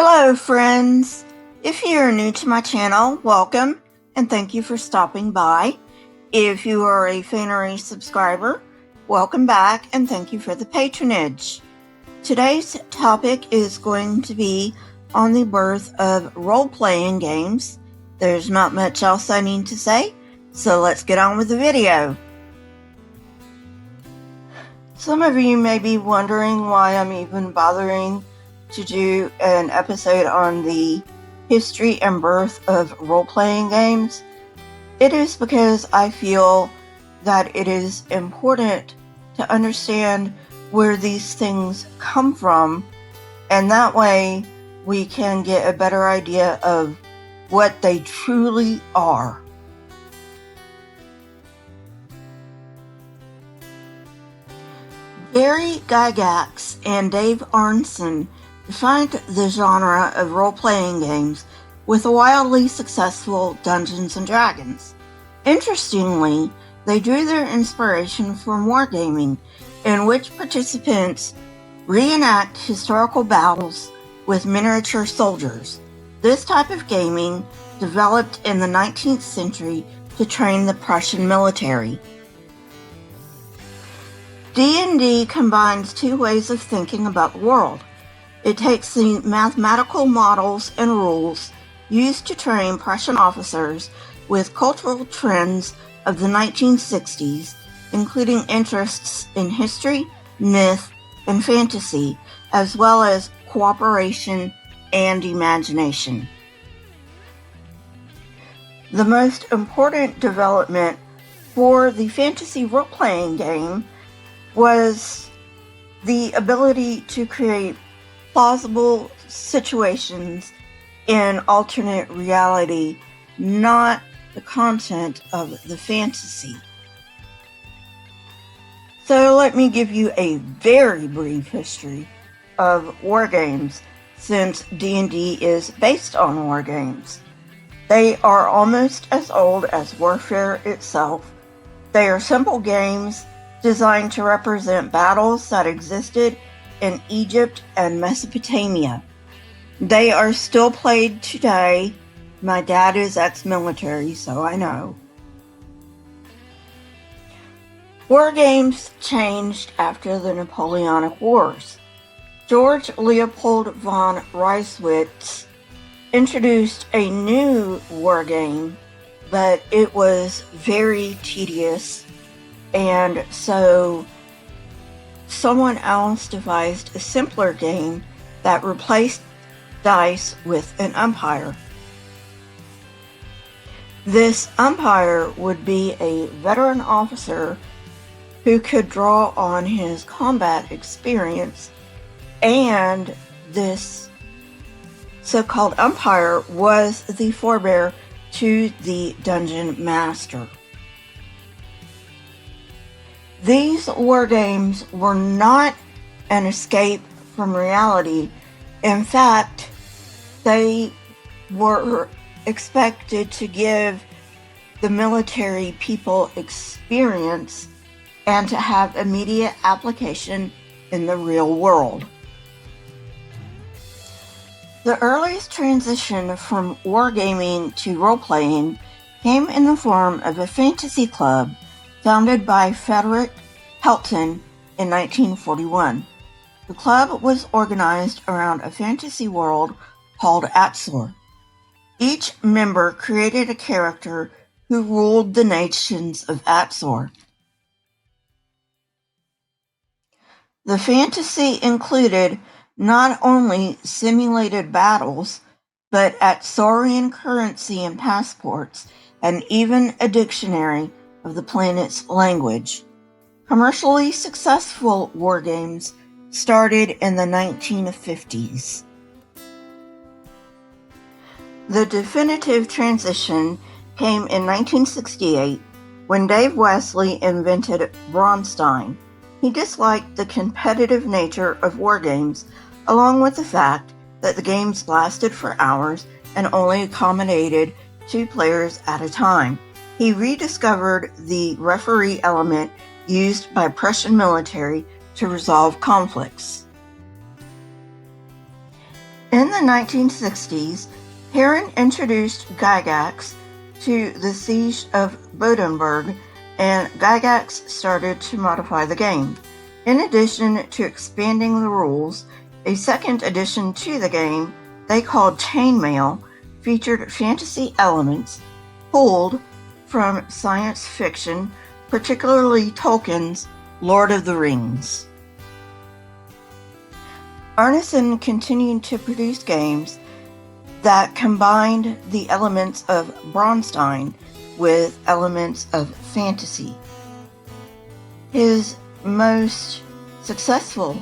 Hello friends! If you're new to my channel, welcome and thank you for stopping by. If you are a fan or a subscriber, welcome back and thank you for the patronage. Today's topic is going to be on the birth of role-playing games. There's not much else I need to say, so let's get on with the video. Some of you may be wondering why I'm even bothering to do an episode on the history and birth of role-playing games. It is because I feel that it is important to understand where these things come from, and that way we can get a better idea of what they truly are. Gary Gygax and Dave Arneson defined the genre of role-playing games with a wildly successful Dungeons & Dragons. Interestingly, they drew their inspiration from wargaming, in which participants reenact historical battles with miniature soldiers. This type of gaming developed in the 19th century to train the Prussian military. D&D combines two ways of thinking about the world. It takes the mathematical models and rules used to train Prussian officers with cultural trends of the 1960s, including interests in history, myth, and fantasy, as well as cooperation and imagination. The most important development for the fantasy role-playing game was the ability to create plausible situations in alternate reality, not the content of the fantasy. So let me give you a very brief history of wargames, since D&D is based on wargames. They are almost as old as warfare itself. They are simple games designed to represent battles that existed in Egypt and Mesopotamia. They are still played today. My dad is ex-military, so I know. War games changed after the Napoleonic Wars. George Leopold von Reiswitz introduced a new war game, but it was very tedious, and so someone else devised a simpler game that replaced dice with an umpire. This umpire would be a veteran officer who could draw on his combat experience, and this so-called umpire was the forebear to the dungeon master. These war games were not an escape from reality. In fact, they were expected to give the military people experience and to have immediate application in the real world. The earliest transition from wargaming to role-playing came in the form of a fantasy club founded by Frederick Helton in 1941. The club was organized around a fantasy world called Atzor. Each member created a character who ruled the nations of Atzor. The fantasy included not only simulated battles, but Atzorian currency and passports, and even a dictionary of the planet's language. Commercially successful wargames started in the 1950s. The definitive transition came in 1968 when Dave Wesley invented Bronstein. He disliked the competitive nature of wargames, along with the fact that the games lasted for hours and only accommodated 2 players at a time. He rediscovered the referee element used by Prussian military to resolve conflicts. In the 1960s, Herron introduced Gygax to the Siege of Bodenberg, and Gygax started to modify the game. In addition to expanding the rules, a second addition to the game, they called Chainmail, featured fantasy elements pulled from science fiction, particularly Tolkien's Lord of the Rings. Arneson continued to produce games that combined the elements of Bronstein with elements of fantasy. His most successful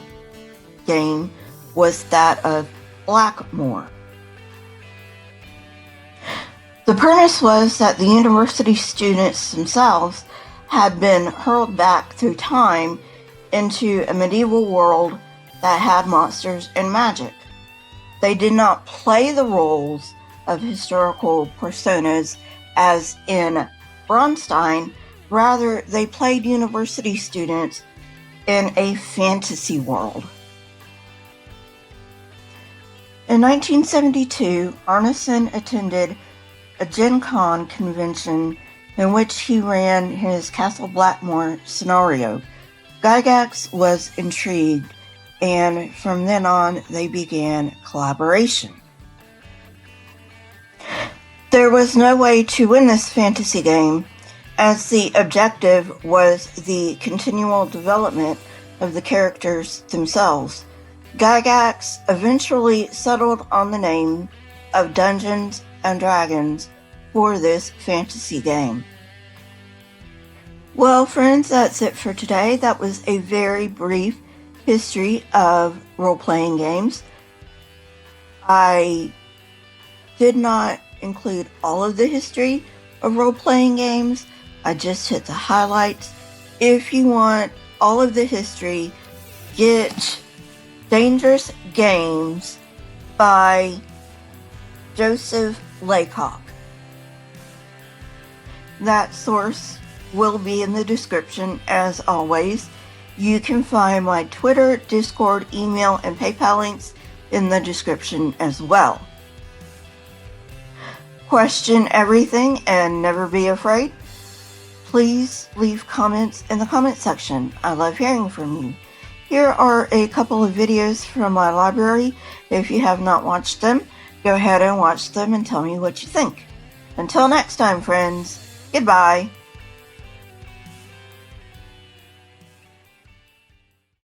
game was that of Blackmore. The premise was that the university students themselves had been hurled back through time into a medieval world that had monsters and magic. They did not play the roles of historical personas as in Bronstein, rather they played university students in a fantasy world. In 1972, Arneson attended a Gen Con convention in which he ran his Castle Blackmore scenario. Gygax was intrigued, and from then on they began collaboration. There was no way to win this fantasy game, as the objective was the continual development of the characters themselves. Gygax eventually settled on the name of Dungeons and Dragons for this fantasy game. Well, friends, that's it for today. That was a very brief history of role-playing games. I did not include all of the history of role-playing games. I just hit the highlights. If you want all of the history, get Dangerous Games by Joseph Laycock. That source will be in the description as always. You can find my Twitter, Discord, email, and PayPal links in the description as well. Question everything and never be afraid. Please leave comments in the comment section. I love hearing from you. Here are a couple of videos from my library. If you have not watched them, go ahead and watch them and tell me what you think. Until next time, friends, goodbye.